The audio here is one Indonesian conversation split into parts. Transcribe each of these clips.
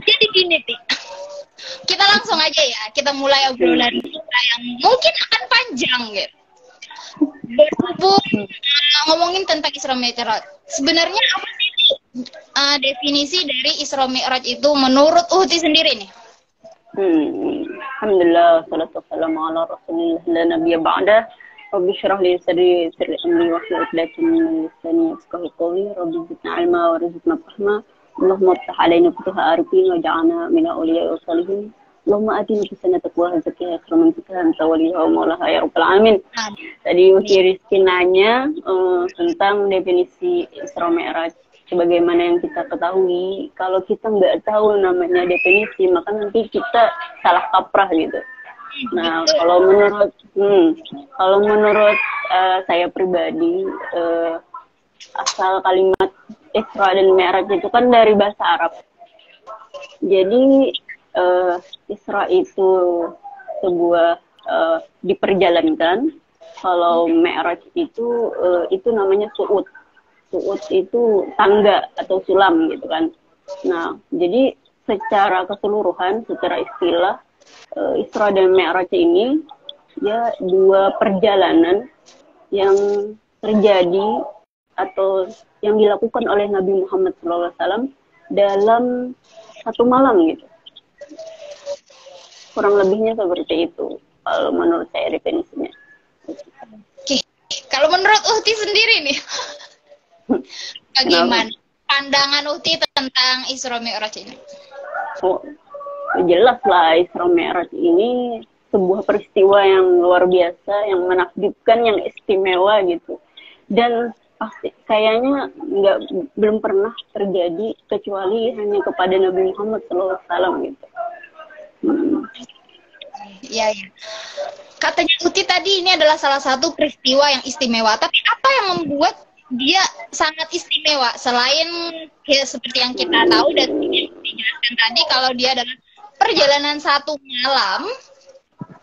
Jadi gini, Ti. Kita langsung aja ya, kita mulai obrolan kita yang mungkin akan panjang gitu. Berhubung ngomongin tentang Isra Mi'raj. Sebenarnya apa sih definisi dari Isra Mi'raj itu menurut Uhti sendiri nih? Alhamdulillah, salatu wassalamu ala rasulillah, la nabiyya ba'dah. Rabbi syrah li sadri sirri amri wa hlul 'uqdatam min lisani yafqahu qawli. Rabbi zidna 'ilma wa rizqna fahma. Allahumma iftah 'alaina futuha arifin waj'alna min awliya'i wa salihin. Allahumma atina husna taqwa zakiyya akraman kita anta waliyuha wa maulaha ya rabbal alamin. Tadi Uti Rizky nanya tentang definisi Isra Mi'raj. Sebagaimana yang kita ketahui, kalau kita nggak tahu namanya definisi, maka nanti kita salah kaprah gitu. Nah, kalau menurut saya pribadi, asal kalimat Isra dan Mi'raj itu kan dari bahasa Arab. Jadi Isra itu sebuah diperjalankan. Kalau Mi'raj itu namanya su'ud. Su'ud itu tangga atau sulam gitu kan. Nah, jadi secara keseluruhan, secara istilah, Isra dan Mi'raj ini ya dua perjalanan yang terjadi atau yang dilakukan oleh Nabi Muhammad SAW dalam satu malam gitu. Kurang lebihnya seperti itu kalau menurut saya definisinya. Oke, kalau menurut Uhti sendiri nih, bagaimana pandangan Uhti tentang Isra Mi'raj ini? Oh, jelas lah, Isra Mi'raj ini sebuah peristiwa yang luar biasa, yang menakjubkan, yang istimewa gitu. Dan pasti kayaknya belum pernah terjadi kecuali hanya kepada Nabi Muhammad SAW gitu. Iya, ya. Katanya Uti tadi ini adalah salah satu peristiwa yang istimewa. Tapi apa yang membuat dia sangat istimewa? Selain ya, seperti yang kita tahu dan dijelaskan tadi, kalau dia adalah perjalanan satu malam,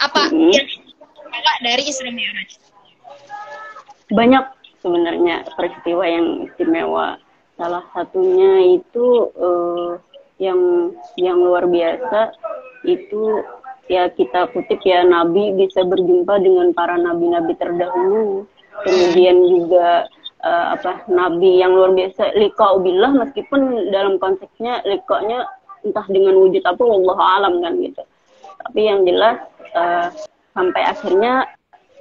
apa yang istimewa dari Isra Mi'raj? Banyak sebenarnya peristiwa yang istimewa. Salah satunya itu yang luar biasa itu ya kita kutip ya, Nabi bisa berjumpa dengan para nabi-nabi terdahulu. Kemudian juga Nabi yang luar biasa liqa'u billah, meskipun dalam konteksnya liqa'nya entah dengan wujud apa, wallahu alam kan gitu. Tapi yang jelas sampai akhirnya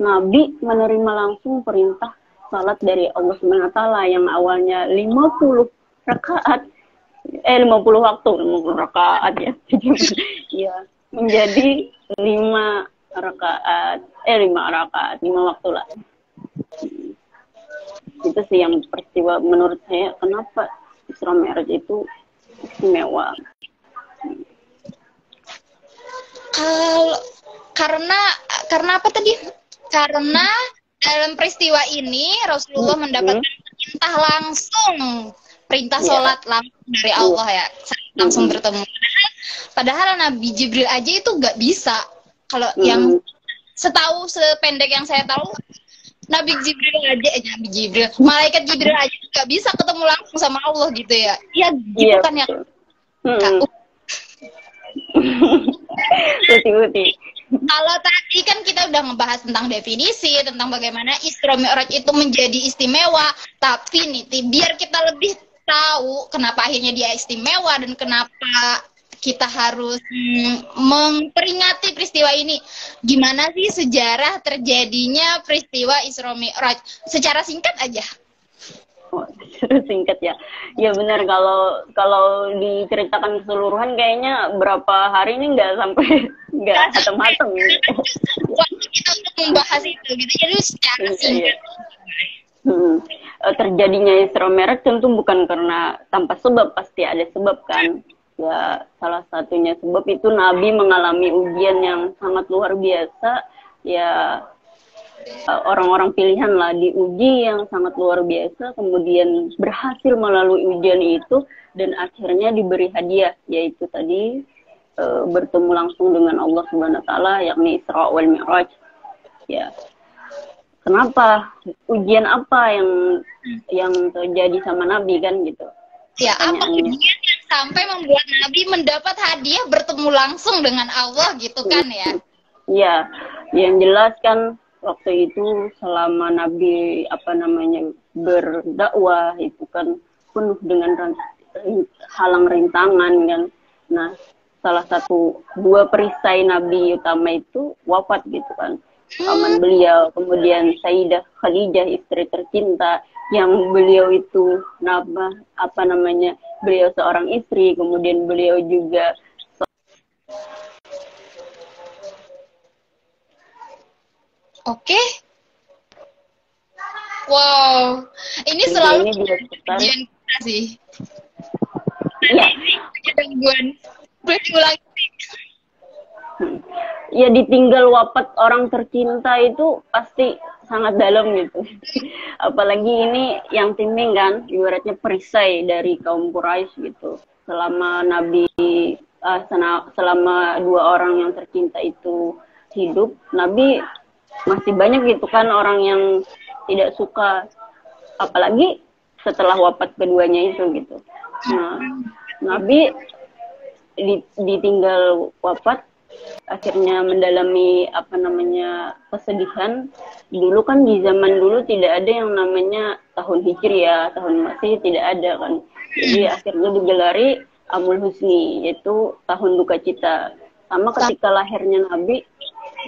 Nabi menerima langsung perintah salat dari Allah SWT yang awalnya 50 rakaat 50 waktu, 50 rakaat ya. Ya, menjadi 5 rakaat 5 waktu lah. Itu sih yang peristiwa menurut saya kenapa Isra Mi'raj itu istimewa. Karena apa tadi? Karena dalam peristiwa ini Rasulullah mendapatkan perintah langsung, perintah sholat langsung dari Allah ya, langsung bertemu. Padahal Nabi Jibril aja itu nggak bisa. Kalau yang setahu sependek yang saya tahu, Malaikat Jibril aja nggak bisa ketemu langsung sama Allah gitu ya. Iya, gitu kan ya. Kalau tadi kan kita udah ngebahas tentang definisi, tentang bagaimana Isra Mi'raj itu menjadi istimewa. Tapi nih, biar kita lebih tahu kenapa akhirnya dia istimewa dan kenapa kita harus memperingati peristiwa ini. Gimana sih sejarah terjadinya peristiwa Isra Mi'raj? Secara singkat aja. Oh, singkat ya. Ya benar, kalau diceritakan keseluruhan kayaknya berapa hari ini nggak hatem-hatem. Waktu kita untuk membahas itu gitu. Jadi secara singkat. Terjadinya Isra Mi'raj tentu bukan karena tanpa sebab, pasti ada sebab kan. Ya, salah satunya sebab itu Nabi mengalami ujian yang sangat luar biasa. Ya, orang-orang pilihan lah diuji yang sangat luar biasa, kemudian berhasil melalui ujian itu dan akhirnya diberi hadiah, yaitu tadi bertemu langsung dengan Allah Subhanahu wa taala, yakni Isra wal Mi'raj. Ya. Kenapa? Ujian apa yang terjadi sama Nabi kan gitu? Ya, apa ujian yang sampai membuat Nabi mendapat hadiah bertemu langsung dengan Allah gitu kan ya? Iya, yang jelas kan waktu itu selama Nabi berdakwah itu kan penuh dengan halang rintangan kan. Nah, salah satu dua perisai Nabi utama itu wafat gitu kan. Paman beliau, kemudian Sayyidah Khadijah istri tercinta yang beliau itu beliau seorang istri, kemudian beliau juga Oke. Wow, ini selalu ujian kita sih. Iya. Gangguan. Boleh diulangi? Ya ditinggal wafat orang tercinta itu pasti sangat dalam gitu. Apalagi ini yang timing kan, ibaratnya perisai dari kaum Quraisy gitu. Selama selama dua orang yang tercinta itu hidup, Nabi masih banyak gitu kan orang yang tidak suka, apalagi setelah wafat keduanya itu gitu. Nah, Nabi ditinggal wafat, akhirnya mendalami kesedihan. Dulu kan di zaman dulu tidak ada yang namanya tahun Hijriah, tahun Masih tidak ada kan. Jadi akhirnya digelari Amul Husni, yaitu tahun duka cita. Sama ketika lahirnya Nabi,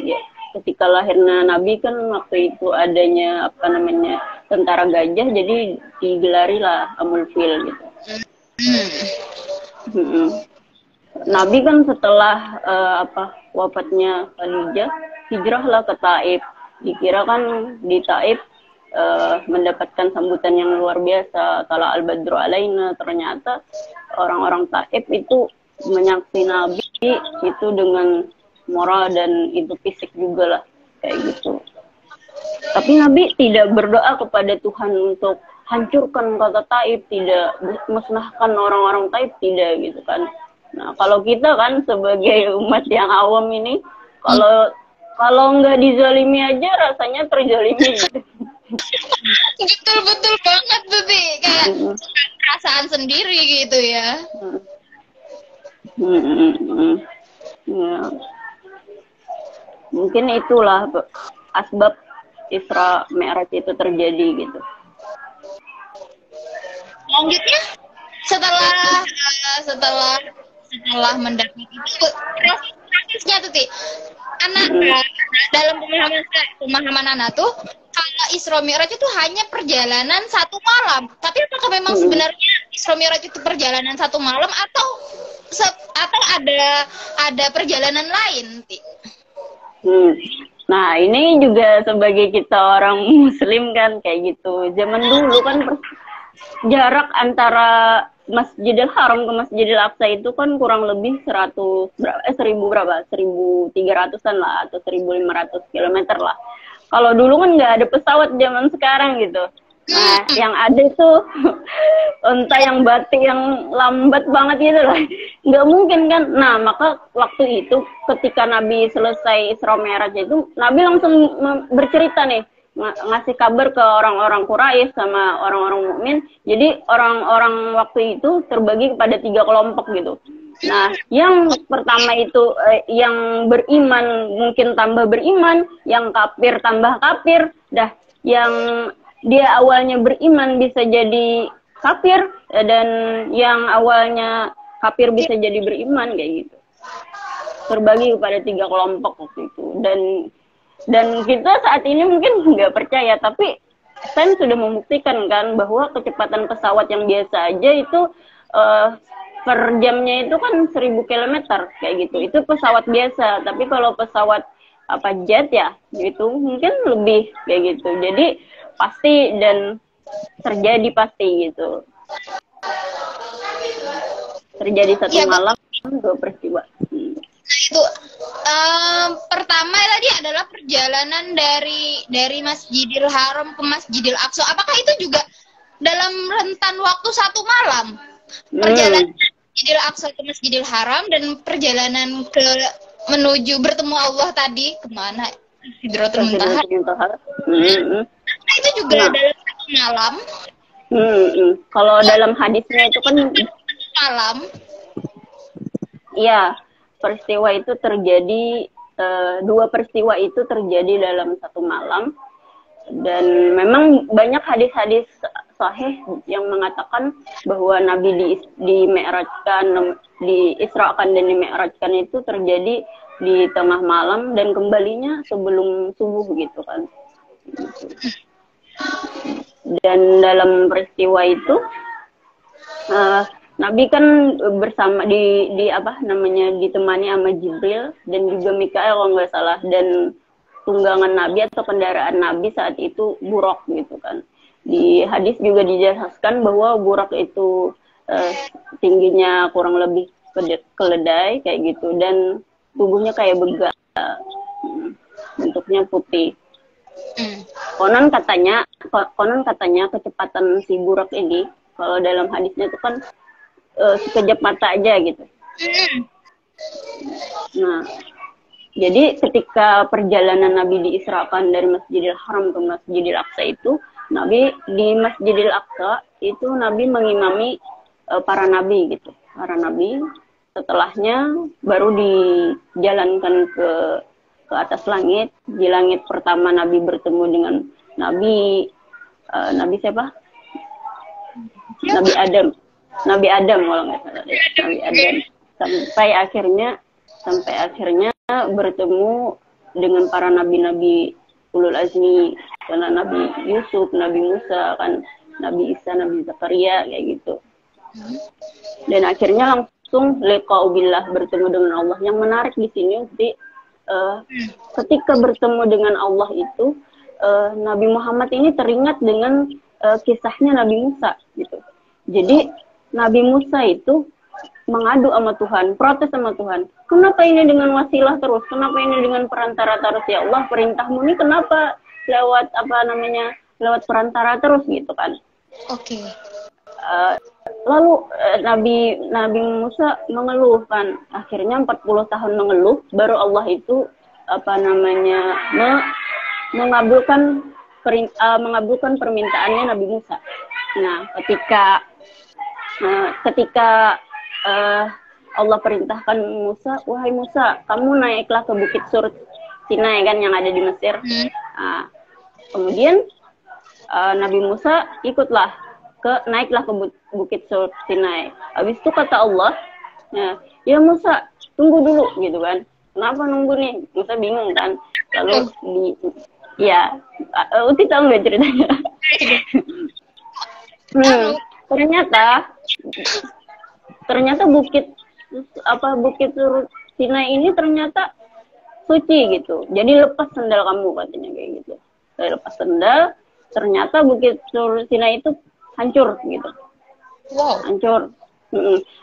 ya, ketika lahirnya Nabi kan waktu itu adanya tentara gajah, jadi digelari lah Amul Fil gitu. Nabi kan setelah wafatnya Khadijah, hijrahlah ke Taif. Dikira kan di Taif mendapatkan sambutan yang luar biasa, tala al-badru alaina. Ternyata orang-orang Taif itu menyaksikan Nabi itu dengan moral dan itu fisik juga lah, kayak gitu. Tapi Nabi tidak berdoa kepada Tuhan untuk hancurkan kota Taif, tidak musnahkan orang-orang Taif, tidak gitu kan. Nah, kalau kita kan sebagai umat yang awam ini, kalau nggak dizalimi aja rasanya terzalimi gitu. Betul banget tuh, Ti. Kayak perasaan sendiri gitu ya. Ya. Mungkin itulah asbab Isra Mi'raj itu terjadi gitu. Lanjutnya setelah mendapat itu prosesnya tuh, Ti. Dalam pemahaman Ana tuh, kalau Isra Mi'raj itu hanya perjalanan satu malam. Tapi apakah memang sebenarnya Isra Mi'raj itu perjalanan satu malam atau ada perjalanan lain, Ti? Nah, ini juga sebagai kita orang Muslim kan kayak gitu. Zaman dulu kan jarak antara Masjidil Haram ke Masjidil Aqsa itu kan kurang lebih 1.300-an lah, atau 1.500 kilometer lah. Kalau dulu kan nggak ada pesawat zaman sekarang gitu. Nah, yang ada itu unta yang batik yang lambat banget gitu lah. Nggak mungkin kan. Nah, maka waktu itu ketika Nabi selesai Isra Mi'raj itu, Nabi langsung bercerita nih, ngasih kabar ke orang-orang Quraisy sama orang-orang mukmin. Jadi orang-orang waktu itu terbagi kepada 3 kelompok gitu. Nah, yang pertama itu yang beriman mungkin tambah beriman, yang kafir tambah kafir. Dah, yang dia awalnya beriman bisa jadi kafir, dan yang awalnya kafir bisa jadi beriman, kayak gitu. Terbagi kepada 3 kelompok waktu itu. Dan kita saat ini mungkin nggak percaya, tapi sains sudah membuktikan kan bahwa kecepatan pesawat yang biasa aja itu per jamnya itu kan 1.000 km kayak gitu. Itu pesawat biasa. Tapi kalau pesawat jet ya, itu mungkin lebih kayak gitu. Jadi pasti dan terjadi pasti gitu. Terjadi satu malam 2 peristiwa. Nah itu pertama tadi adalah perjalanan dari Masjidil Haram ke Masjidil Aqsa. Apakah itu juga dalam rentan waktu 1 malam? Perjalanan Masjidil Aqsa ke Masjidil Haram dan perjalanan menuju bertemu Allah tadi kemana? Sidratul Muntaha. Nah, itu juga dalam 1 malam. Kalau dalam hadisnya itu kan malam? Iya, peristiwa itu terjadi, dua peristiwa itu terjadi dalam satu malam. Dan memang banyak hadis-hadis sahih yang mengatakan bahwa Nabi di-mi'rajkan, di-Isra'kan dan di-mi'rajkan itu terjadi di tengah malam dan kembalinya sebelum subuh gitu kan. Dan dalam peristiwa itu Nabi kan bersama ditemani sama Jibril dan juga Mikael kalau nggak salah, dan tunggangan Nabi atau kendaraan Nabi saat itu buruk gitu kan. Di hadis juga dijelaskan bahwa buruk itu tingginya kurang lebih keledai kayak gitu, dan tubuhnya kayak begal, bentuknya putih. Konon katanya kecepatan si buruk ini, kalau dalam hadisnya itu kan sekejap mata aja gitu. Nah, jadi ketika perjalanan Nabi diisrakan dari Masjidil Haram ke Masjidil Aqsa itu, Nabi di Masjidil Aqsa itu Nabi mengimami para nabi gitu. Para nabi, setelahnya baru dijalankan ke atas langit. Di langit pertama Nabi bertemu dengan Nabi siapa? Nabi Adam. Nabi Adam kalau nggak salah. Nabi Adam. Sampai akhirnya bertemu dengan para nabi-nabi ulul azmi, karena Nabi Yusuf, Nabi Musa, kan Nabi Isa, Nabi Zakaria kayak gitu. Dan akhirnya langsung liqa'u billah, bertemu dengan Allah. Yang menarik di sini ketika bertemu dengan Allah itu Nabi Muhammad ini teringat dengan kisahnya Nabi Musa gitu. Jadi Nabi Musa itu mengadu sama Tuhan, protes sama Tuhan. Kenapa ini dengan wasilah terus? Kenapa ini dengan perantara terus? Ya Allah, perintahmu ini kenapa lewat lewat perantara terus gitu kan? Oke. Lalu Nabi Musa mengeluh kan. Akhirnya 40 tahun mengeluh, baru Allah itu mengabulkan permintaannya Nabi Musa. Nah, ketika Allah perintahkan Musa, wahai Musa, kamu naiklah ke Bukit Sur Sinai kan yang ada di Mesir. Nah, kemudian Nabi Musa naiklah ke Bukit Sur Sinai. Habis itu kata Allah, ya Musa, tunggu dulu gitu kan. Kenapa nunggu nih? Musa bingung kan. Lalu Uti tahu nggak ceritanya? Ternyata Bukit Sur Sinai ini ternyata suci gitu. Jadi lepas sendal kamu katanya kayak gitu. Saya lepas sendal, ternyata Bukit Sur Sinai itu hancur gitu. Wow. Hancur.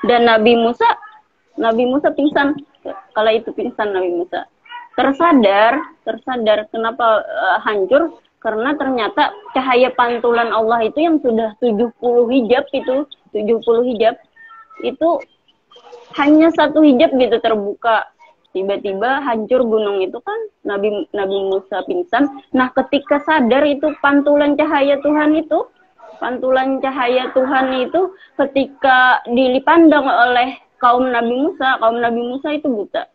Dan Nabi Musa pingsan. Kala itu pingsan Nabi Musa. Tersadar kenapa hancur? Karena ternyata cahaya pantulan Allah itu yang sudah 70 hijab itu hanya satu hijab gitu terbuka. Tiba-tiba hancur gunung itu kan, Nabi Musa pingsan. Nah, ketika sadar itu pantulan cahaya Tuhan itu ketika dipandang oleh kaum Nabi Musa itu buta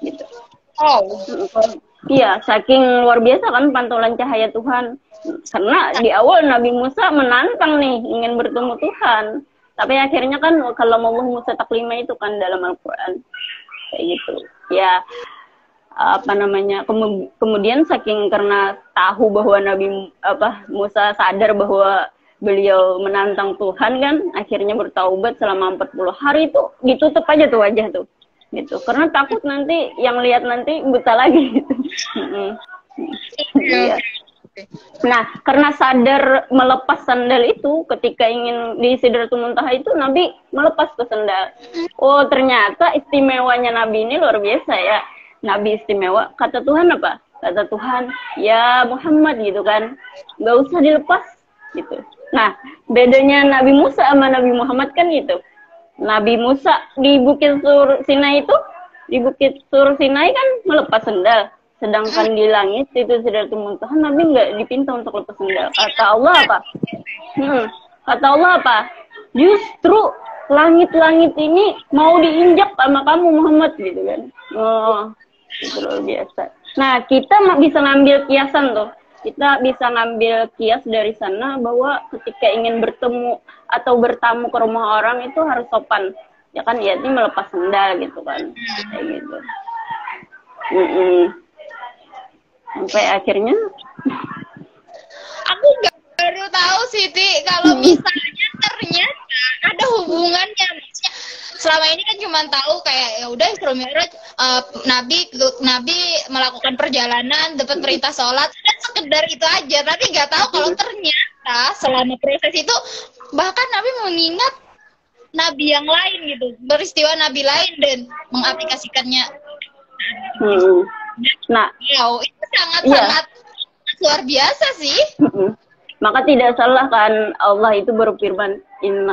gitu. Oh. Iya, saking luar biasa kan pantulan cahaya Tuhan. Karena di awal Nabi Musa menantang nih, ingin bertemu Tuhan. Tapi akhirnya kan kalau Allah Musa taklima itu kan dalam Al-Quran. Kayak gitu. Ya, kemudian saking karena tahu bahwa Musa sadar bahwa beliau menantang Tuhan kan, akhirnya bertaubat selama 40 hari itu ditutup aja tuh wajah tuh. Gitu. Karena takut nanti yang lihat nanti buta lagi gitu. Iya. Nah, karena sadar melepas sandal itu ketika ingin di Sidratul Muntaha itu Nabi melepas ke sandal. Oh, ternyata istimewanya Nabi ini luar biasa ya. Nabi istimewa. Kata Tuhan apa? Kata Tuhan, ya Muhammad gitu kan. Gak usah dilepas gitu. Nah, bedanya Nabi Musa sama Nabi Muhammad kan gitu. Nabi Musa di Bukit Sur Sinai kan melepas sendal. Sedangkan di langit itu Sidratul Muntaha Nabi nggak dipinta untuk lepas sendal. Kata Allah apa? Justru langit-langit ini mau diinjak sama kamu Muhammad gitu kan. Oh, itu luar biasa. Nah, kita bisa ngambil kiasan tuh. Kita bisa ngambil kias dari sana bahwa ketika ingin bertemu atau bertamu ke rumah orang itu harus sopan. Ya kan, ya ini melepas sendal gitu kan. Kayak gitu. Sampai akhirnya aku baru tahu Siti kalau misalnya ternyata ada hubungannya. Maksudnya selama ini kan cuma tahu kayak ya udah Isra Mi'raj, Nabi melakukan perjalanan, dapat perintah sholat, dan sekedar itu aja. Tapi nggak tahu kalau ternyata selama proses itu bahkan Nabi mengingat Nabi yang lain gitu, peristiwa Nabi lain dan mengaplikasikannya. Nah, wow, itu sangat luar biasa sih. Maka tidak salah kan Allah itu berfirman,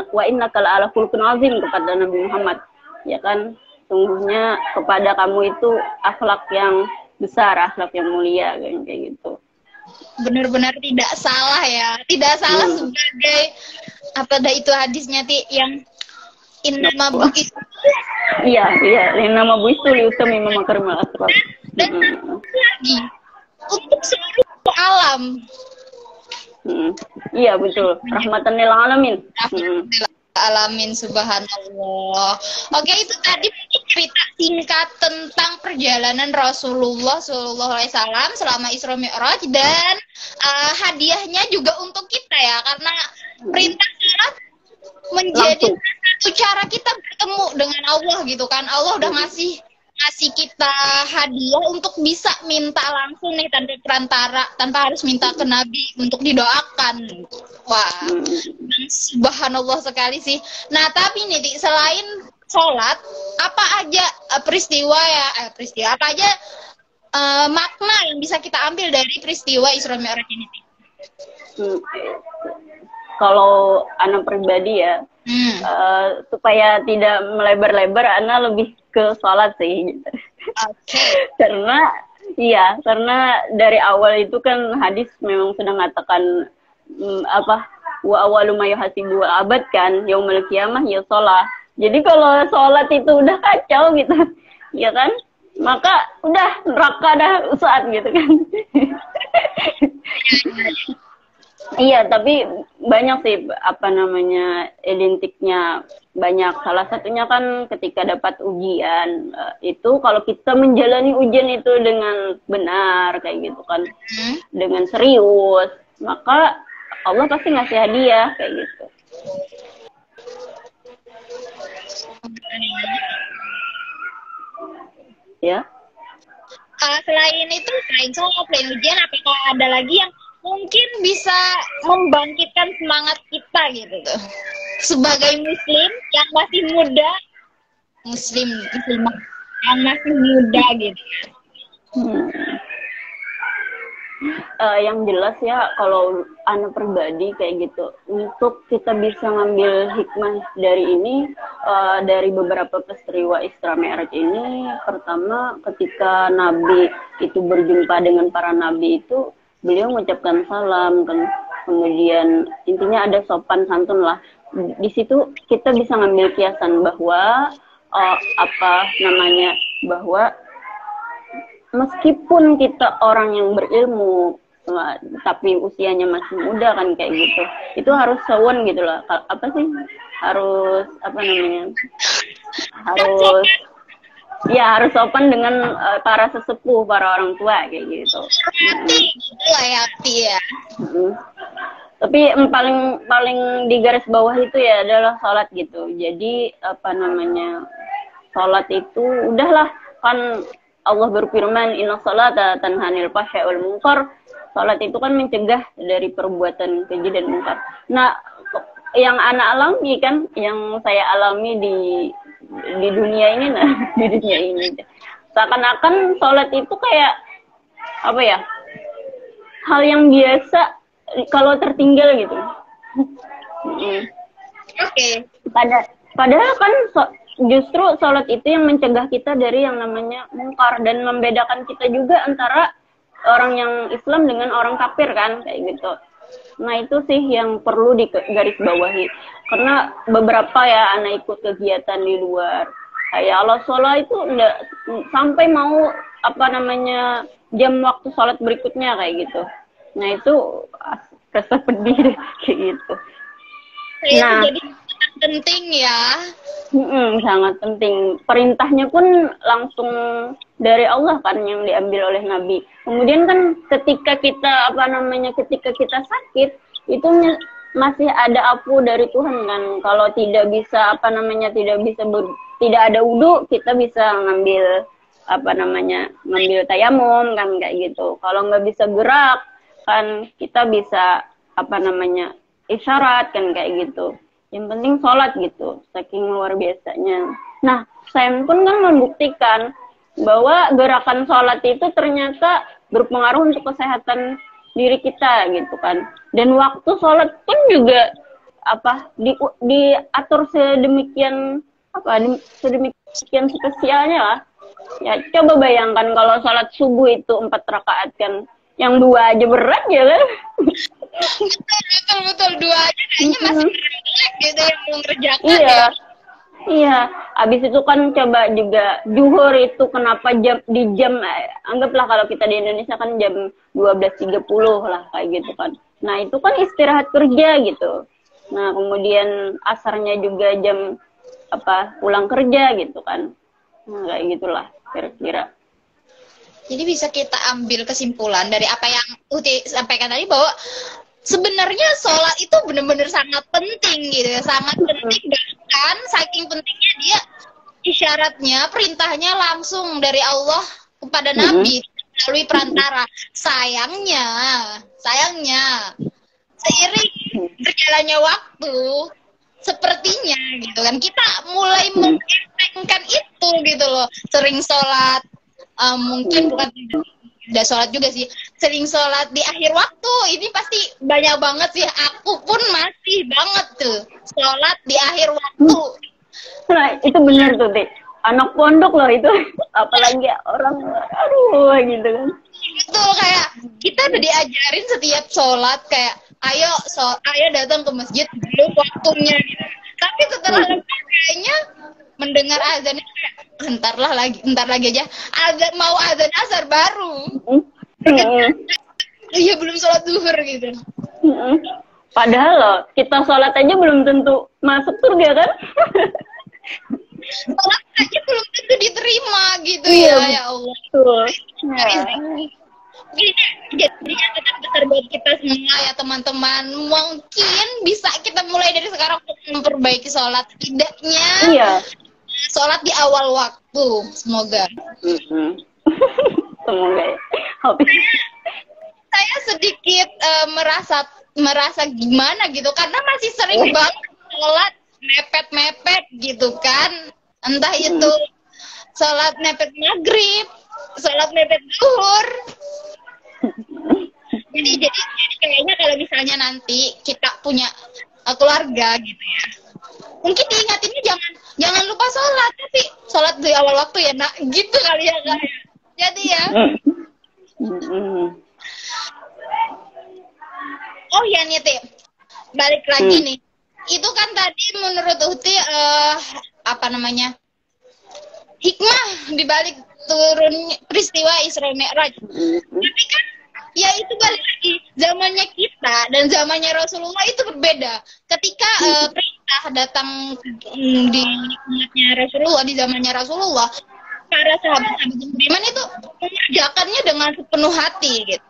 wa innaka la'ala khuluqin azim kepada Nabi Muhammad. Ya kan, sungguhnya kepada kamu itu akhlak yang besar, akhlak yang mulia kayak gitu. Benar-benar tidak salah ya. Tidak salah sebagai apa dah itu hadisnya yang innama bu'istu. Iya, innama bu'istu liutami makarimul akhlak. Dan lagi untuk seluruh alam. Iya betul, rahmatan lil alamin. Alamin, subhanallah. Oke, itu tadi cerita singkat tentang perjalanan Rasulullah SAW selama Isra Mi'raj, dan hadiahnya juga untuk kita ya, karena perintah sholat menjadi satu cara kita bertemu dengan Allah gitu kan. Allah udah ngasih kita hadiah untuk bisa minta langsung nih tanpa perantara, tanpa harus minta ke Nabi untuk didoakan. Wah, subhanallah sekali sih. Nah, tapi nih selain sholat, apa aja peristiwa apa aja makna yang bisa kita ambil dari peristiwa Isra Mi'raj ini? Kalau anak pribadi ya, supaya tidak melebar-lebar, anak lebih ke sholat sih. Karena dari awal itu kan hadis memang sudah mengatakan wa awwalu ma yuhasibu abad kan yaumul qiyamah ya sholat. Jadi kalau sholat itu udah kacau gitu, ya kan, maka udah neraka dah saat gitu kan. Iya, tapi banyak sih identiknya banyak. Salah satunya kan ketika dapat ujian, itu kalau kita menjalani ujian itu dengan benar kayak gitu kan, dengan serius, maka Allah pasti ngasih hadiah kayak gitu. Ya. Selain itu, selain sholat, selain ujian, apakah ada lagi yang mungkin bisa membangkitkan semangat kita gitu tuh sebagai muslim yang masih muda, muslimah yang masih muda gitu? Yang jelas ya, kalau anak pribadi kayak gitu, untuk kita bisa ngambil hikmah dari ini, dari beberapa peristiwa Isra Mi'raj ini, pertama ketika Nabi itu berjumpa dengan para nabi itu, beliau mengucapkan salam kan, kemudian intinya ada sopan santun lah. Di situ kita bisa ngambil kiasan bahwa bahwa meskipun kita orang yang berilmu tapi usianya masih muda kan kayak gitu, itu harus sowan gitu lah. Harus harus sopan dengan para sesepuh, para orang tua kayak gitu. Ya. Tapi paling di garis bawah itu ya adalah sholat gitu. Jadi sholat itu udahlah kan, Allah berfirman inna sholata tanha 'anil fahsya'i wal munkar. Sholat itu kan mencegah dari perbuatan keji dan munkar. Nah, yang anak alami kan, yang saya alami di dunia ini, di dunia ini seakan-akan sholat itu kayak hal yang biasa kalau tertinggal gitu. Padahal kan justru sholat itu yang mencegah kita dari yang namanya mungkar dan membedakan kita juga antara orang yang Islam dengan orang kafir kan kayak gitu. Nah itu sih yang perlu digarisbawahi. Karena beberapa ya anak ikut kegiatan di luar. Kayak Allah sholat itu enggak sampai mau apa namanya jam waktu sholat berikutnya kayak gitu. Nah itu rasa pedih deh, kayak gitu. Nah, jadi penting ya. Sangat penting. Perintahnya pun langsung dari Allah kan yang diambil oleh Nabi. Kemudian kan ketika kita ketika kita sakit itu masih ada afu dari Tuhan kan. Kalau tidak bisa tidak ada wudhu, kita bisa ngambil ngambil tayamum kan kayak gitu. Kalau nggak bisa gerak kan kita bisa isyarat kan kayak gitu. Yang penting sholat gitu, saking luar biasanya. Nah, saya pun kan membuktikan bahwa gerakan sholat itu ternyata berpengaruh untuk kesehatan diri kita gitu kan. Dan waktu sholat pun juga diatur sedemikian sedemikian spesialnya lah. Ya coba bayangkan kalau sholat subuh itu 4 rakaat kan, yang 2 aja berat ya kan. betul 2 aja kayaknya masih berat gitu yang belum kerjakan. Iya. Ya. Iya, habis itu kan coba juga zuhur itu kenapa anggaplah kalau kita di Indonesia kan jam 12.30 lah kayak gitu kan. Nah, itu kan istirahat kerja gitu. Nah, kemudian asarnya juga jam pulang kerja gitu kan. Nah, kayak gitulah kira-kira. Jadi bisa kita ambil kesimpulan dari apa yang Uti sampaikan tadi bahwa sebenarnya sholat itu benar-benar sangat penting gitu ya, sangat penting, bahkan saking pentingnya dia isyaratnya, perintahnya langsung dari Allah kepada Nabi melalui perantara. Sayangnya seiring berjalannya waktu sepertinya gitu kan kita mulai mengentengkan itu gitu loh, sering sholat mungkin bukan udah sholat juga sih, sering sholat di akhir waktu. Ini pasti banyak banget sih, aku pun masih banget tuh sholat di akhir waktu. Nah itu benar tuh Teh, anak pondok loh itu, apalagi orang gitu kan. Itu kayak kita udah diajarin setiap sholat kayak ayo datang ke masjid belum waktunya gitu. Tapi setelah lepas kayaknya mendengar azannya kayak bentar lagi aja mau azan asar baru. Iya belum sholat zuhur gitu. Padahal loh kita sholat aja belum tentu masuk surga kan? Sholat aja belum tentu diterima gitu ya Allah. Betul. Jadi catatan besar buat kita semua ya teman-teman. Mungkin bisa kita mulai dari sekarang untuk memperbaiki sholat, setidaknya sholat di awal waktu. Semoga. Semoga ya. Saya sedikit merasa gimana gitu karena masih sering banget sholat mepet-mepet gitu kan. Entah itu sholat mepet maghrib, sholat mepet zuhur. Jadi kayaknya kalau misalnya nanti kita punya keluarga gitu ya, mungkin diingatinnya jangan lupa sholat, tapi sholat di awal waktu ya nak, gitu kali ya kak. Jadi ya. Oh ya nih Teh, balik lagi nih. Itu kan tadi menurut Uti hikmah dibalik turun peristiwa Isra Mi'raj. Tapi kan ya itu balik lagi, zamannya kita dan zamannya Rasulullah itu berbeda. Ketika perintah datang di umatnya Rasulullah, di zamannya Rasulullah, para sahabat-sahabat yang beriman itu mengerjakannya dengan sepenuh hati gitu.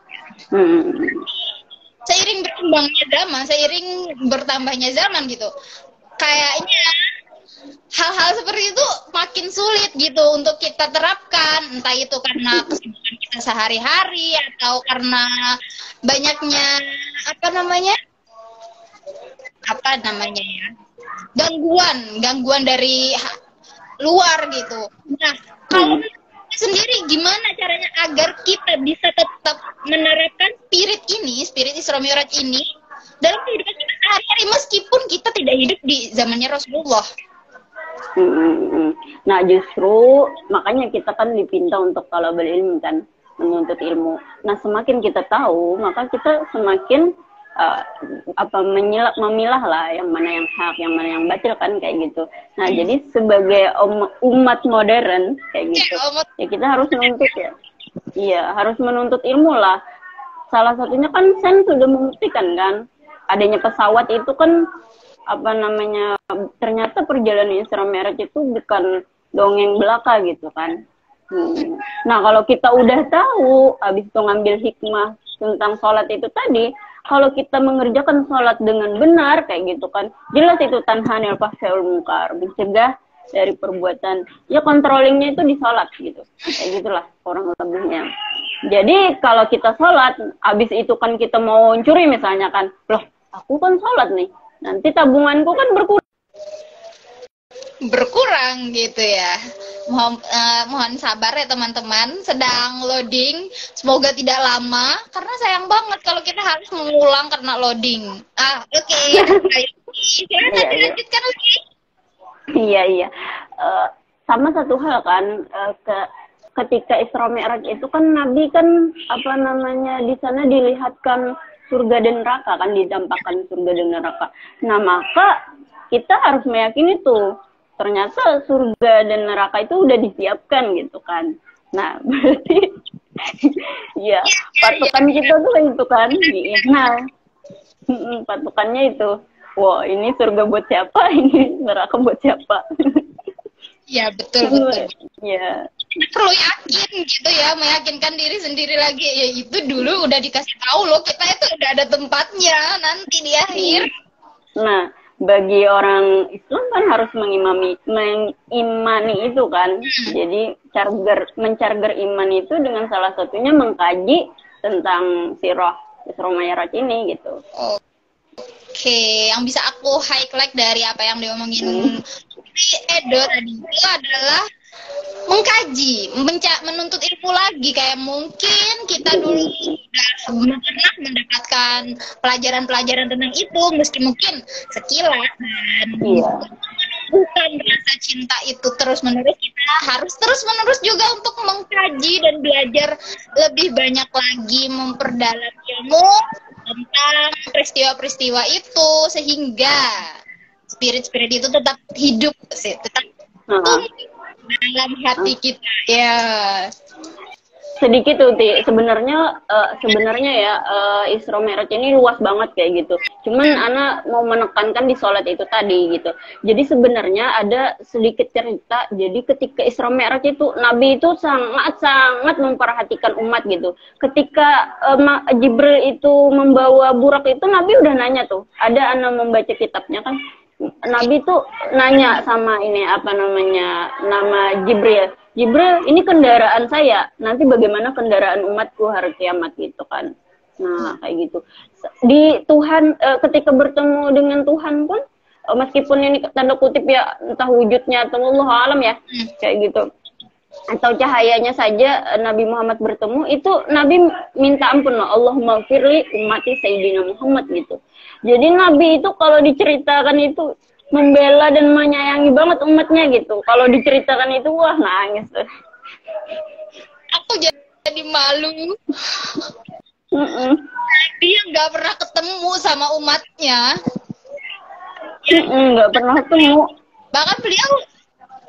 Seiring berkembangnya zaman, seiring bertambahnya zaman gitu, kayaknya hal-hal seperti itu makin sulit gitu untuk kita terapkan, entah itu karena kesibukan kita sehari-hari atau karena banyaknya gangguan dari luar gitu. Nah, kalau sendiri gimana caranya agar kita bisa tetap menerapkan spirit Isra Mi'raj ini dalam kehidupan kita sehari-hari meskipun kita tidak hidup di zamannya Rasulullah? Nah justru makanya kita kan dipinta untuk talabul ilmi kan, menuntut ilmu. Nah semakin kita tahu maka kita semakin uh, memilah lah yang mana yang hak, yang mana yang batil kan kayak gitu. Nah, jadi sebagai umat modern kayak gitu, ya kita harus menuntut ya. Iya, harus menuntut ilmu lah. Salah satunya kan sains sudah membuktikan kan, adanya pesawat itu kan apa namanya, ternyata perjalanan Isra Mi'raj itu bukan dongeng belaka gitu kan. Nah, kalau kita udah tahu, habis itu ngambil hikmah tentang sholat itu tadi, kalau kita mengerjakan sholat dengan benar kayak gitu kan, jelas itu tanhanil fahsya'il munkar, mencegah dari perbuatan, ya controllingnya itu di sholat gitu, kayak gitulah kurang lebihnya. Jadi kalau kita sholat, habis itu kan kita mau curi misalnya kan, loh aku kan sholat nih, nanti tabunganku kan berkurang gitu ya. Mohon sabar ya teman-teman, sedang loading, semoga tidak lama karena sayang banget kalau kita harus mengulang karena loading. Oke. Saya lanjutkan lagi. Iya. Sama satu hal kan, ketika Isra Mi'raj itu kan Nabi kan apa namanya, di sana dilihatkan surga dan neraka kan, didampakkan surga dan neraka. Nah, maka kita harus meyakini tuh ternyata surga dan neraka itu udah disiapkan gitu kan. Nah, berarti ya patokan kita tuh itu kan. Nah, patokannya itu, wah ini surga buat siapa, ini neraka buat siapa. Ya betul. Ya. Perlu yakin gitu ya, meyakinkan diri sendiri lagi. Ya itu dulu udah dikasih tahu loh, kita itu udah ada tempatnya nanti di akhir. Nah, bagi orang Islam kan harus mengimani itu kan. Jadi mencarger iman itu dengan salah satunya mengkaji tentang sirah Isra Mi'raj ini gitu. Oke, yang bisa aku highlight dari apa yang diomongin Edo tadi itu adalah mengkaji, menuntut ilmu lagi. Kayak mungkin kita dulu sudah pernah mendapatkan pelajaran-pelajaran tentang itu, meski mungkin sekilas, dan bukan rasa cinta itu terus-menerus. Kita harus terus-menerus juga untuk mengkaji dan belajar lebih banyak lagi, memperdalam ilmu tentang peristiwa-peristiwa itu, sehingga spirit-spirit itu tetap hidup sih, tetap dalam hati kita ya. Sedikit tuh sebenarnya ya Isra Mi'raj ini luas banget kayak gitu. Cuman Ana mau menekankan di sholat itu tadi gitu. Jadi sebenarnya ada sedikit cerita. Jadi ketika Isra Mi'raj itu Nabi itu sangat memperhatikan umat gitu. Ketika Jibril itu membawa burak itu, Nabi udah nanya tuh. Ada Ana membaca kitabnya kan. Nabi tuh nanya sama ini apa namanya, nama Jibril, ini kendaraan saya, nanti bagaimana kendaraan umatku hari kiamat gitu kan. Nah kayak gitu. Di Tuhan ketika bertemu dengan Tuhan pun, meskipun ini tanda kutip ya, entah wujudnya atau Allah alam ya, kayak gitu, atau cahayanya saja Nabi Muhammad bertemu, itu Nabi minta ampun, Allahumma firli ummati Sayyidina Muhammad gitu. Jadi Nabi itu kalau diceritakan itu membela dan menyayangi banget umatnya gitu. Kalau diceritakan itu wah nangis tuh. Aku jadi malu. Dia nggak pernah ketemu sama umatnya. Nggak pernah ketemu. Bahkan beliau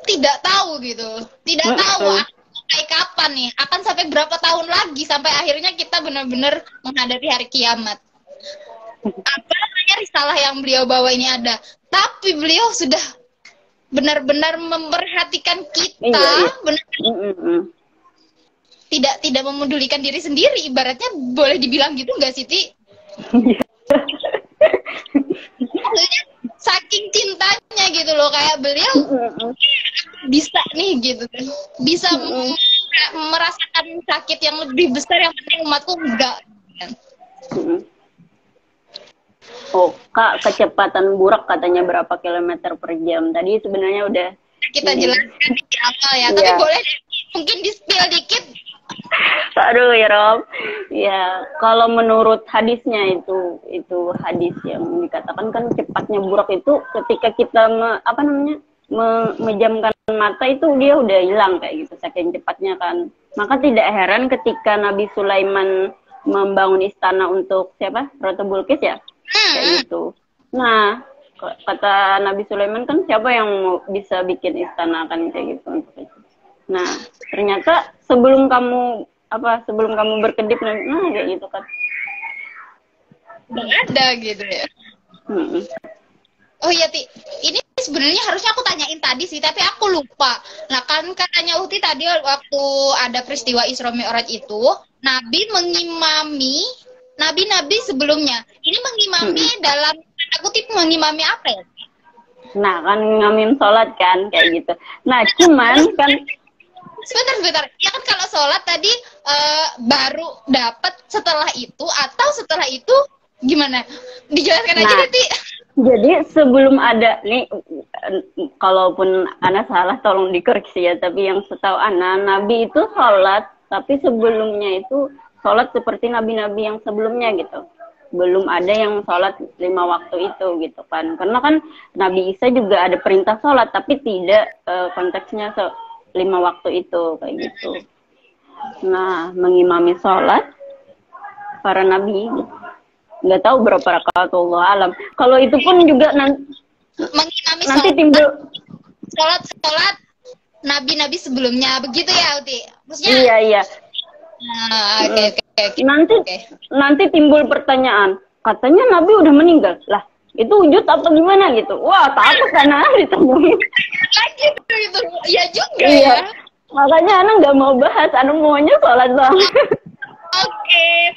tidak tahu gitu. Tidak tahu sampai kapan nih. Akan sampai berapa tahun lagi sampai akhirnya kita benar-benar menghadapi hari kiamat. Apa namanya risalah yang beliau bawa ini ada, tapi beliau sudah benar-benar memperhatikan kita, tidak memedulikan diri sendiri, ibaratnya boleh dibilang gitu nggak Siti? Maksudnya saking cintanya gitu loh, kayak beliau bisa nih gitu, bisa merasakan sakit yang lebih besar, yang penting umatku enggak. Oh, Kak, kecepatan burak katanya berapa kilometer per jam? Tadi sebenarnya udah kita jelaskan di awal ya, tapi boleh mungkin di-spill dikit. Aduh ya Rob. Ya, kalau menurut hadisnya itu hadis yang dikatakan kan cepatnya burak itu ketika kita memejamkan mata itu dia udah hilang kayak gitu, saking cepatnya kan. Maka tidak heran ketika Nabi Sulaiman membangun istana untuk siapa? Ratu Bilqis ya? Kayak gitu. Nah, kata Nabi Sulaiman kan siapa yang mau bisa bikin istana kan kayak gitu untuk itu. Nah, ternyata sebelum kamu berkedip, nah kayak gitu kan. Udah ada gitu ya. Oh iya, Ti, ini sebenarnya harusnya aku tanyain tadi sih, tapi aku lupa. Nah kan katanya Uhti tadi waktu ada peristiwa Isra Mi'raj itu, Nabi mengimami nabi-nabi sebelumnya. Ini mengimami dalam tanda kutip mengimami apa ya? Nah kan ngamin sholat kan kayak gitu. Nah cuman kan sebentar. Ya kan kalau sholat tadi baru dapat setelah itu atau setelah itu gimana? Dijelaskan aja deh, Ti. Jadi sebelum ada nih, kalaupun Ana salah tolong dikoreksi ya, tapi yang setahu Ana, Nabi itu sholat, tapi sebelumnya itu sholat seperti nabi-nabi yang sebelumnya gitu. Belum ada yang sholat 5 waktu itu gitu kan. Karena kan Nabi Isa juga ada perintah sholat, tapi tidak konteksnya 5 waktu itu kayak gitu. Nah, mengimami sholat para nabi gitu. Nggak tahu berapa rakaat, Allah alam. Kalau itu pun juga mengimami nanti timbul sholat nabi-nabi sebelumnya, begitu ya Uti? Maksudnya? Iya. Nah, oke. Nanti timbul pertanyaan, katanya Nabi udah meninggal. Lah, itu wujud apa gimana gitu? Wah, takut karena ditemui. Lagi gitu. Ya juga iya. Ya. Makanya Ana nggak mau bahas, Ana maunya sholat doang. Oke,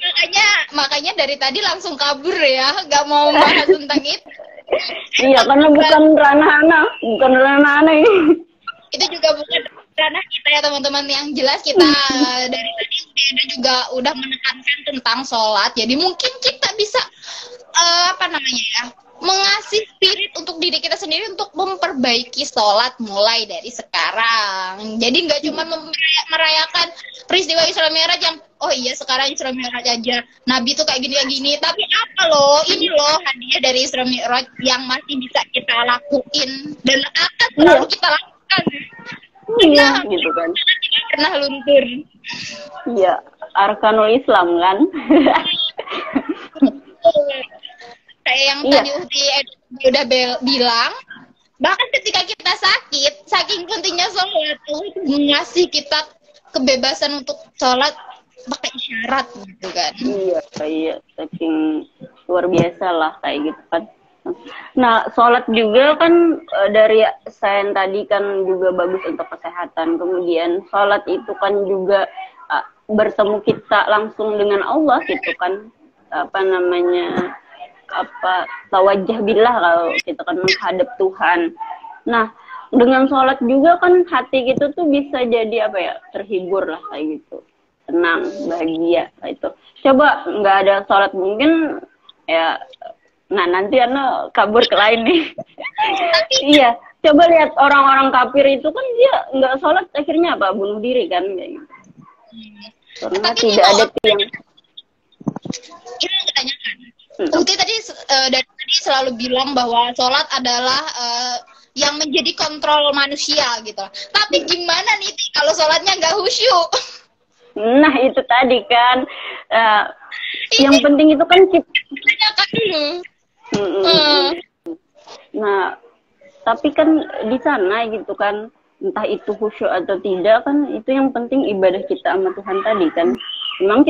makanya dari tadi langsung kabur ya, nggak mau bahas tentang itu. Iya, karena bukan ranah Ana ini. Itu juga bukan ranah kita ya teman-teman, yang jelas kita dari tadi udah menekankan tentang sholat. Jadi mungkin kita bisa mengasih spirit untuk diri kita sendiri untuk memperbaiki sholat mulai dari sekarang. Jadi nggak cuma merayakan peristiwa Isra Mi'raj yang oh iya sekarang Isra Mi'raj aja Nabi tuh kayak gini, tapi apa loh, ini loh hadiah dari Isra Mi'raj yang masih bisa kita lakuin dan akan selalu kita lakukan. Iya, gitu kan. Tidak pernah luntur. Iya, arkanul Islam kan. Kayak yang tadi Uhti udah bilang, bahkan ketika kita sakit, saking pentingnya sholat, ngasih kita kebebasan untuk sholat pakai isyarat gitu kan. Iya, saking luar biasa lah kayak gitu kan. Nah, sholat juga kan dari saya tadi kan juga bagus untuk kesehatan. Kemudian sholat itu kan juga bertemu kita langsung dengan Allah gitu kan. Tawajjah billah kalau kita kan menghadap Tuhan. Nah, dengan sholat juga kan hati kita tuh bisa jadi terhibur lah kayak gitu. Tenang, bahagia kayak itu. Coba nggak ada sholat mungkin ya. Nah, nanti Ana kabur ke lain nih. Iya, coba lihat orang-orang kafir itu kan dia nggak sholat akhirnya bunuh diri kan kayak gitu. Karena tidak ada yang ini yang ditanyakan. Uhti tadi dari tadi selalu bilang bahwa sholat adalah yang menjadi kontrol manusia gitu. Tapi gimana nih kalau sholatnya nggak khusyuk? Nah itu tadi kan yang penting itu kan tanyakan dulu. Nah, tapi kan di sana gitu kan, entah itu khusyuk atau tidak kan, itu yang penting ibadah kita sama Tuhan tadi kan. Memang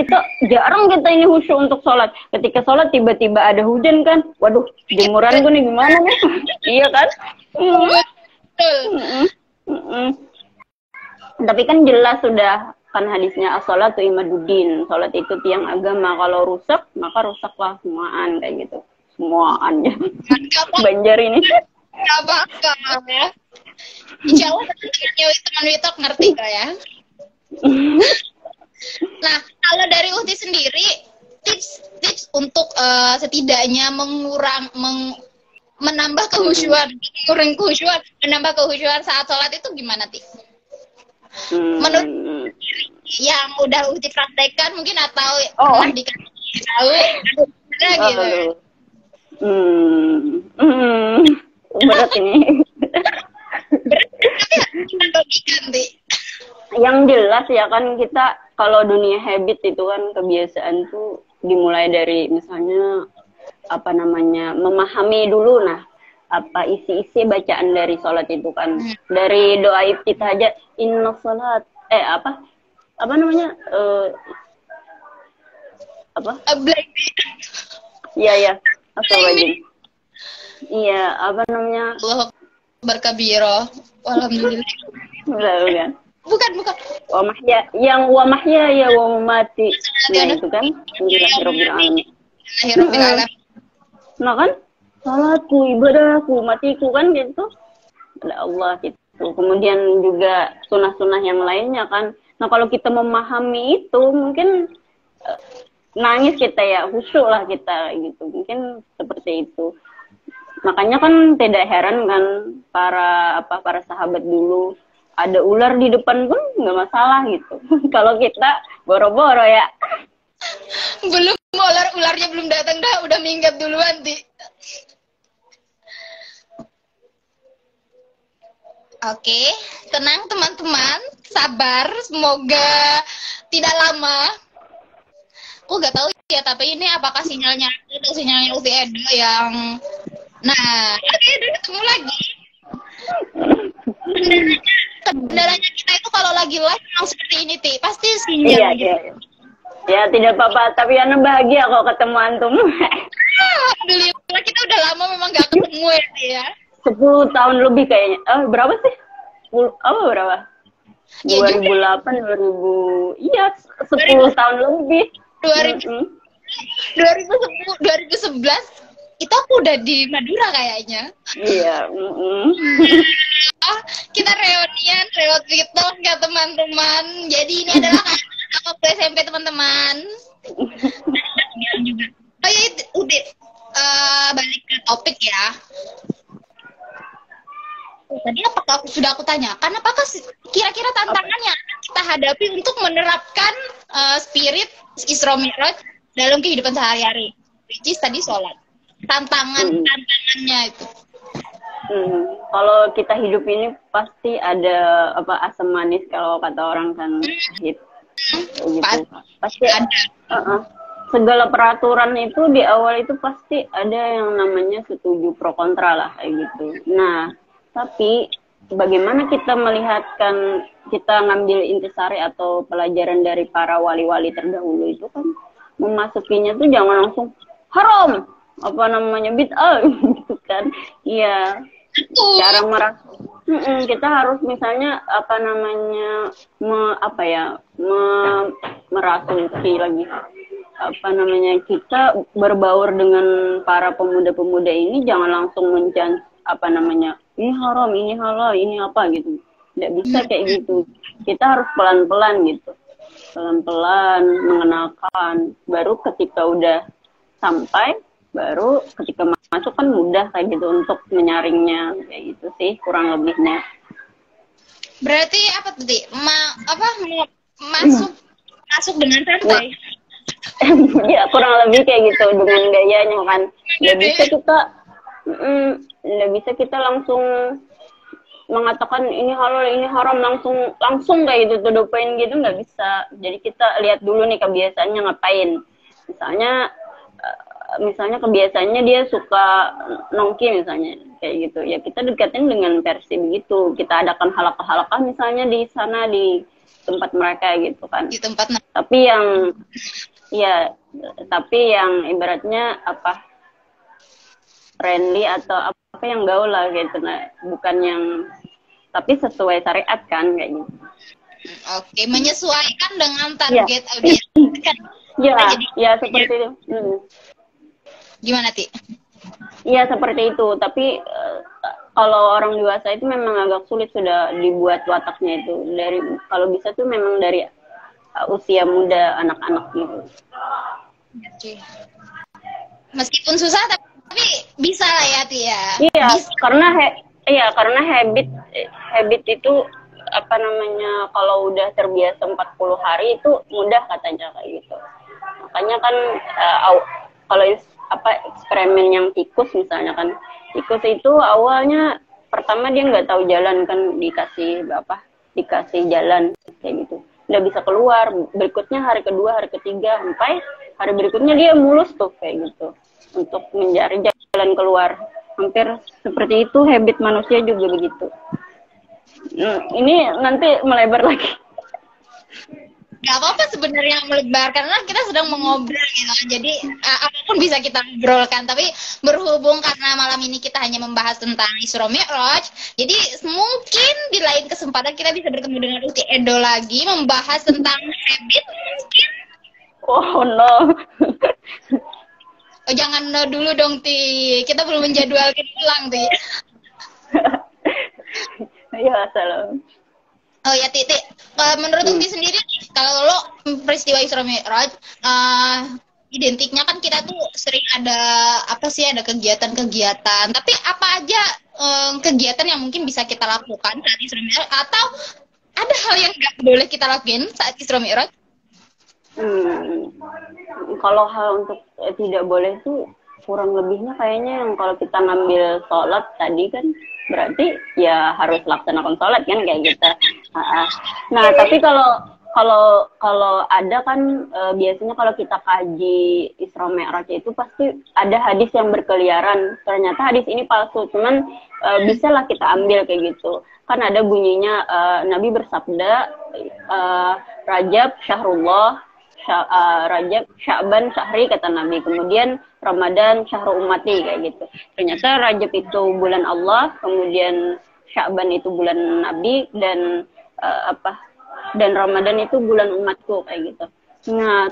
jarang kita ini khusyuk untuk sholat. Ketika sholat tiba-tiba ada hujan kan, waduh jemuran gue nih gimana nih? Iya kan? Tapi kan jelas sudah kan hadisnya as-sholatu imaduddin, sholat itu tiang agama. Kalau rusak maka rusaklah semuaan kayak gitu. Semuaannya Banjar ini apa ya. Insya Allah teman Witok ngerti kok ya. Nah, kalau dari Uhti sendiri tips untuk setidaknya menambah kehusyuan, menambah kehusyuan saat sholat itu gimana, Ti? Menurut yang udah Uhti praktekkan mungkin atau pernah dikasih tahu gitu. Berat ini. Berat tapi kita bagikan, Ti. yang jelas ya kan, kita kalau dunia habit itu kan kebiasaan tuh dimulai dari misalnya apa namanya, memahami dulu. Nah, apa isi-isi bacaan dari sholat itu kan, dari doa kita aja, inna sholat, apa namanya, apa Black. ya astagfirullahaladzim, iya apa namanya, Allah berkabiro, alhamdulillah. bukan Bukan. wa mahya, yang wa mahya ya wa mati, nah itu kan alhamdulillahirabbil alamin. Nah kan, salatku, ibadahku, matiku kan gitu, ada Allah gitu. Kemudian juga sunah-sunah yang lainnya kan. Nah kalau kita memahami itu, mungkin nangis kita ya, khusyuk lah kita gitu. Mungkin seperti itu. Makanya kan tidak heran kan para sahabat dulu, ada ular di depan pun nggak masalah gitu. Kalau kita boro-boro ya. Belum ularnya belum datang dah udah minggat duluan, Ti. Oke, tenang teman-teman, sabar, semoga tidak lama. Aku nggak tahu ya, tapi ini apakah sinyalnya atau sinyalnya Uti Edo yang... Nah, oke, udah ketemu lagi. Kendalanya kita itu kalau lagi live memang seperti ini, Ti. Pasti sinyal. Iya. Ya, tidak apa-apa, tapi Ana bahagia kok ketemu antum. Alhamdulillah, kita udah lama memang nggak ketemu ya, Ti ya. 10 tahun lebih kayaknya. Berapa sih? 10, berapa? Ya 2008, 2000. Iya, 10 tahun lebih. 2011 itu aku udah di Madura kayaknya. Iya. Kita reunian lewat TikTok ya teman-teman. Jadi ini adalah waktu SMP teman-teman. Oh ya, udah balik ke topik ya. Tadi apakah sudah aku tanyakan, apakah kira-kira tantangan yang akan kita hadapi untuk menerapkan spirit Isra Mi'raj dalam kehidupan sehari-hari, which is tadi sholat. Tantangannya itu. Kalau kita hidup ini pasti ada asam manis kalau kata orang kan, gitu. Pasti ada. Segala peraturan itu di awal itu pasti ada yang namanya setuju pro kontra lah kayak gitu. Nah, tapi bagaimana kita melihatkan, kita ngambil intisari atau pelajaran dari para wali-wali terdahulu itu kan, memasukinya tuh jangan langsung haram, apa namanya, bid'ah gitu kan. Iya. Cara kita harus misalnya apa namanya, merasuki lagi, apa namanya, kita berbaur dengan para pemuda-pemuda ini, jangan langsung menjudge apa namanya, ini haram, ini halal, ini apa gitu. Tidak bisa kayak gitu. Kita harus pelan-pelan gitu. Pelan-pelan mengenalkan. Baru ketika udah sampai, baru ketika masuk kan mudah kayak gitu untuk menyaringnya. Kayak gitu sih kurang lebihnya. Berarti apa tuh, Di? Masuk dengan santai. Ya kurang lebih kayak gitu dengan gayanya kan. Nggak bisa kita langsung mengatakan ini halal, ini haram langsung kayak gitu, to the point gitu, nggak bisa. Jadi kita lihat dulu nih kebiasaannya ngapain. Misalnya kebiasaannya dia suka nongki misalnya kayak gitu. Ya kita dekatin dengan versi begitu. Kita adakan halakah-halakah misalnya di sana di tempat mereka gitu kan. Di tempat. Tapi yang ibaratnya friendly atau apa yang gaul lah gitu, nah, bukan yang, tapi sesuai syariat kan kayak gitu. Oke, menyesuaikan dengan target audiens kan. Ya seperti itu. Gimana, Ti? Iya seperti itu, tapi kalau orang dewasa itu memang agak sulit sudah dibuat wataknya itu. Kalau bisa tuh memang dari usia muda, anak-anak gitu. Oke. Meskipun susah tapi bisa lah ya, Ti ya. Iya, karena habit itu apa namanya, kalau udah terbiasa 40 hari itu mudah katanya kayak gitu. Makanya kan kalau eksperimen yang tikus misalnya kan, tikus itu awalnya pertama dia nggak tahu jalan kan, dikasih jalan kayak gitu, nggak bisa keluar. Berikutnya hari kedua, hari ketiga, sampai hari berikutnya dia mulus tuh kayak gitu untuk mencari jalan keluar. Hampir seperti itu habit manusia juga begitu. Ini nanti melebar lagi. Gak apa-apa sebenarnya melebar karena kita sedang mengobrol gitu. Jadi apapun bisa kita ngobrolkan. Tapi berhubung karena malam ini kita hanya membahas tentang Isra Mi'raj, jadi mungkin di lain kesempatan kita bisa bertemu dengan Uti Edo lagi membahas tentang habit mungkin. Oh no. Oh jangan no dulu dong Ti. Kita belum menjadwalkan ulang Ti. Ya salam. Oh ya Titi, menurut Uti sendiri kalau lo peristiwa Isra Mi'raj, identiknya kan kita tuh sering ada apa sih, ada kegiatan-kegiatan. Tapi apa aja kegiatan yang mungkin bisa kita lakukan saat Isra Mi'raj, atau ada hal yang nggak boleh kita lakukan saat Isra Mi'raj? Kalau hal untuk tidak boleh tuh kurang lebihnya kayaknya yang kalau kita ngambil sholat tadi kan berarti ya harus laksanakan sholat kan kayak gitu. Nah tapi kalau ada kan biasanya kalau kita kaji Isra Mi'raj itu pasti ada hadis yang berkeliaran. Ternyata hadis ini palsu, cuman bisalah kita ambil kayak gitu. Kan ada bunyinya Nabi bersabda Rajab syahrullah, Rajab Sya'ban syahri kata Nabi, kemudian Ramadan syahru ummati kayak gitu. Ternyata Rajab itu bulan Allah, kemudian Sya'ban itu bulan Nabi, dan dan Ramadan itu bulan umatku kayak gitu. Nah,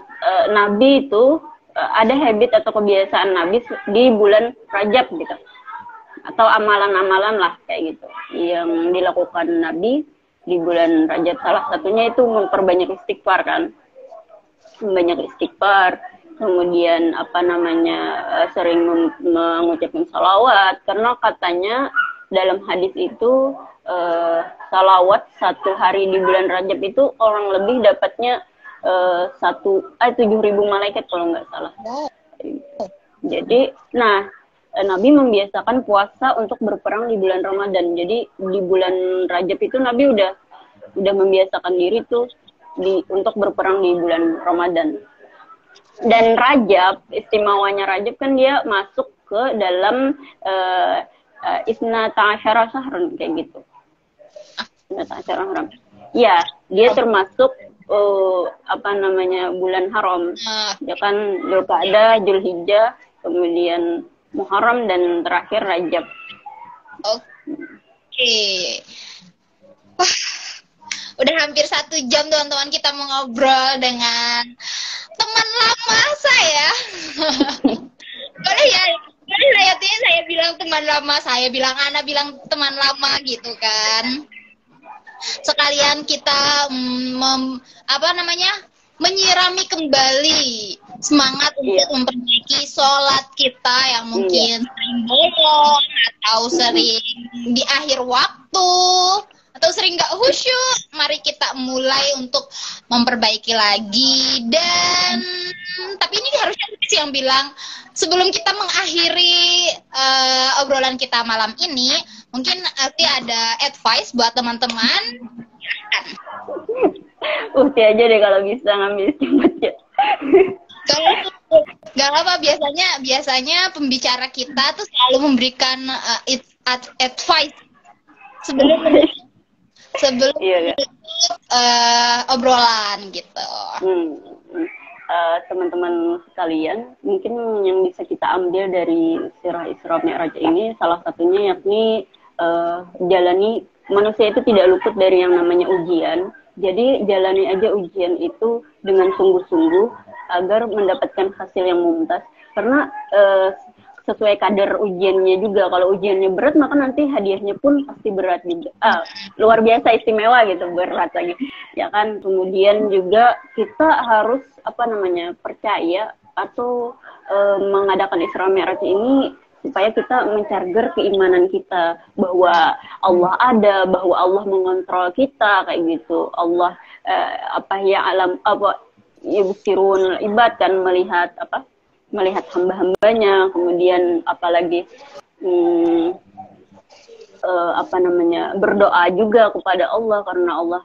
Nabi itu ada habit atau kebiasaan Nabi di bulan Rajab gitu, atau amalan-amalan lah kayak gitu yang dilakukan Nabi di bulan Rajab. Salah satunya itu memperbanyak istighfar kan, banyak istighfar, kemudian sering mengucapkan salawat, karena katanya dalam hadis itu salawat satu hari di bulan Rajab itu orang lebih dapatnya 7.000 malaikat kalau nggak salah. Jadi, nah Nabi membiasakan puasa untuk berperang di bulan Ramadan. Jadi di bulan Rajab itu Nabi udah membiasakan diri tuh untuk berperang di bulan Ramadan. Dan Rajab, istimewanya Rajab kan dia masuk ke dalam Isna Ta'asyara Syahrun kayak gitu. Isna Ta'asyara Haram. Ya, dia termasuk bulan haram. Ya kan Dzulqa'dah, Dzulhijjah, kemudian Muharram, dan terakhir Rajab. Oke. Wah, udah hampir 1 jam teman-teman kita mau ngobrol dengan teman lama saya. Boleh ya saya bilang teman lama, saya bilang Ana bilang teman lama gitu kan. Sekalian kita menyirami kembali semangat untuk memperbaiki sholat kita yang mungkin sering bolong, atau sering di akhir waktu, atau sering gak khusyuk. Mari kita mulai untuk memperbaiki lagi. Dan tapi ini harusnya yang bilang, sebelum kita mengakhiri obrolan kita malam ini, mungkin nanti ada advice buat teman-teman. Ukti aja deh kalau bisa ngambil istimewa. Gak apa, biasanya pembicara kita tuh selalu memberikan advice sebelum obrolan gitu. Teman-teman sekalian, mungkin yang bisa kita ambil dari sirah Isra Mi'raj ini salah satunya yakni jalani, manusia itu tidak luput dari yang namanya ujian. Jadi jalani aja ujian itu dengan sungguh-sungguh agar mendapatkan hasil yang mumtaz. Karena sesuai kadar ujiannya juga. Kalau ujiannya berat, maka nanti hadiahnya pun pasti berat juga. Luar biasa istimewa gitu, berat lagi. Ya kan. Kemudian juga kita harus percaya atau mengadakan Isra Mi'raj ini supaya kita mencarger keimanan kita bahwa Allah ada, bahwa Allah mengontrol kita kayak gitu. Allah yubsirun ibad kan, melihat hamba-hambanya. Kemudian apalagi berdoa juga kepada Allah, karena Allah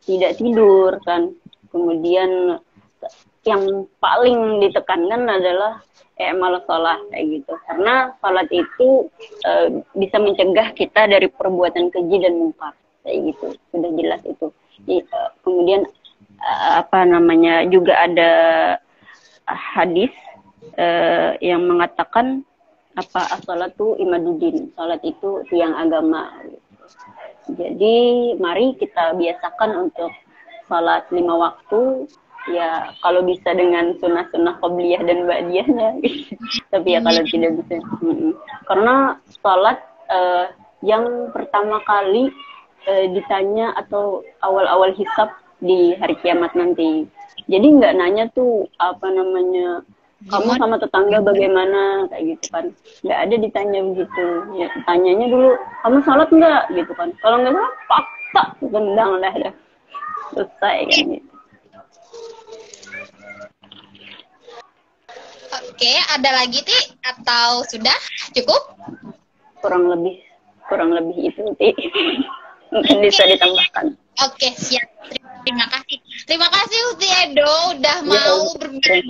tidak tidur kan. Kemudian yang paling ditekankan adalah malas sholat kayak gitu, karena sholat itu bisa mencegah kita dari perbuatan keji dan mungkar kayak gitu, sudah jelas itu. Kemudian apa namanya, juga ada hadis yang mengatakan apa, as-sholatu imaduddin, sholat itu tiang agama. Jadi mari kita biasakan untuk sholat 5 waktu, ya kalau bisa dengan sunnah-sunnah qobliyah dan ba'diyahnya. Tapi ya kalau tidak bisa, karena sholat yang pertama kali ditanya atau awal-awal hisab di hari kiamat nanti. Jadi nggak nanya tuh apa namanya, kamu sama tetangga bagaimana kayak gitu kan, nggak ada ditanya begitu ya. Tanyanya dulu, kamu sholat nggak gitu kan, kalau nggak sholat paksa tendang dah selesai kan gitu. Oke, ada lagi Ti atau sudah cukup? Kurang lebih itu Ti. Mungkin bisa ditambahkan. Oke, siap. Terima kasih Uti Edo udah mau berbagi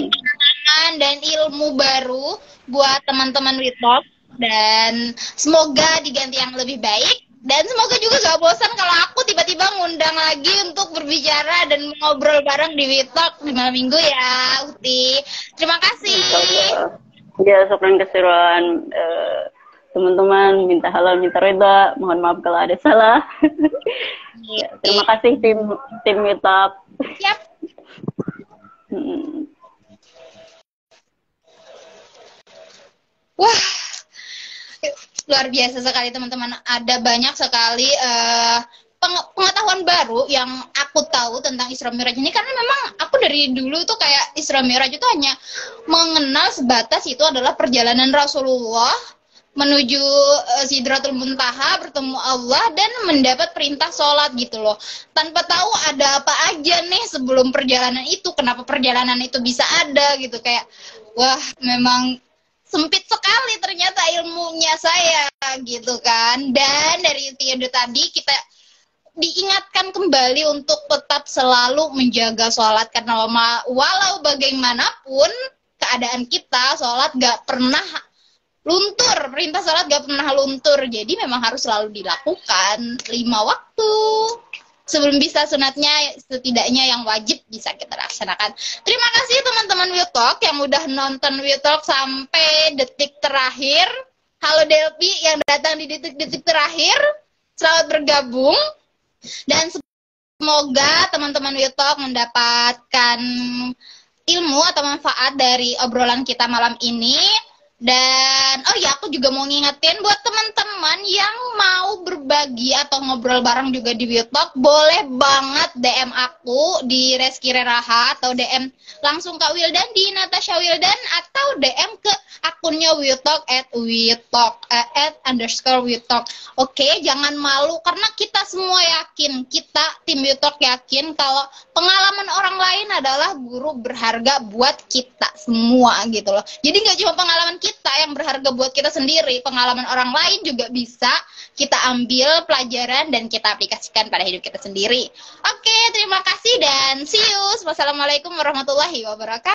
pengalaman dan ilmu baru buat teman-teman WeTalk, dan semoga diganti yang lebih baik, dan semoga juga gak bosan kalau aku tiba-tiba ngundang lagi untuk berbicara dan ngobrol bareng di WeTalk di malam minggu ya Uti. Terima kasih. Ya, syukran kasiran. Teman-teman, minta halal minta reda, mohon maaf kalau ada salah. Ya, terima kasih tim WeTalk. Siap. Wah, luar biasa sekali teman-teman. Ada banyak sekali pengetahuan baru yang aku tahu tentang Isra Mi'raj ini, karena memang aku dari dulu tuh kayak Isra Mi'raj itu hanya mengenal sebatas itu adalah perjalanan Rasulullah menuju Sidratul Muntaha, bertemu Allah dan mendapat perintah sholat gitu loh, tanpa tahu ada apa aja nih sebelum perjalanan itu, kenapa perjalanan itu bisa ada gitu. Kayak wah, memang sempit sekali ternyata ilmunya saya gitu kan. Dan dari Tiado tadi kita diingatkan kembali untuk tetap selalu menjaga sholat, karena walau bagaimanapun keadaan kita, sholat gak pernah luntur, perintah sholat gak pernah luntur. Jadi memang harus selalu dilakukan 5 waktu. Sebelum bisa sunatnya, setidaknya yang wajib bisa kita laksanakan. Terima kasih teman-teman WeTalk yang udah nonton WeTalk sampai detik terakhir. Halo Delpi yang datang di detik-detik terakhir, selamat bergabung. Dan semoga teman-teman WeTalk mendapatkan ilmu atau manfaat dari obrolan kita malam ini. Dan oh ya, aku juga mau ngingetin buat teman-teman yang mau berbagi atau ngobrol bareng juga di WeTalk, boleh banget DM aku di Reski Reraha atau DM langsung Kak Wildan di Natasha Wildan, atau DM ke akunnya WeTalk @WeTalk. Oke, jangan malu, karena kita semua yakin, kita tim WeTalk yakin kalau pengalaman orang lain adalah guru berharga buat kita semua gitu loh. Jadi nggak cuma pengalaman kita yang berharga buat kita sendiri, pengalaman orang lain juga bisa kita ambil pelajaran dan kita aplikasikan pada hidup kita sendiri. Oke, terima kasih dan see you. Wassalamualaikum warahmatullahi wabarakatuh.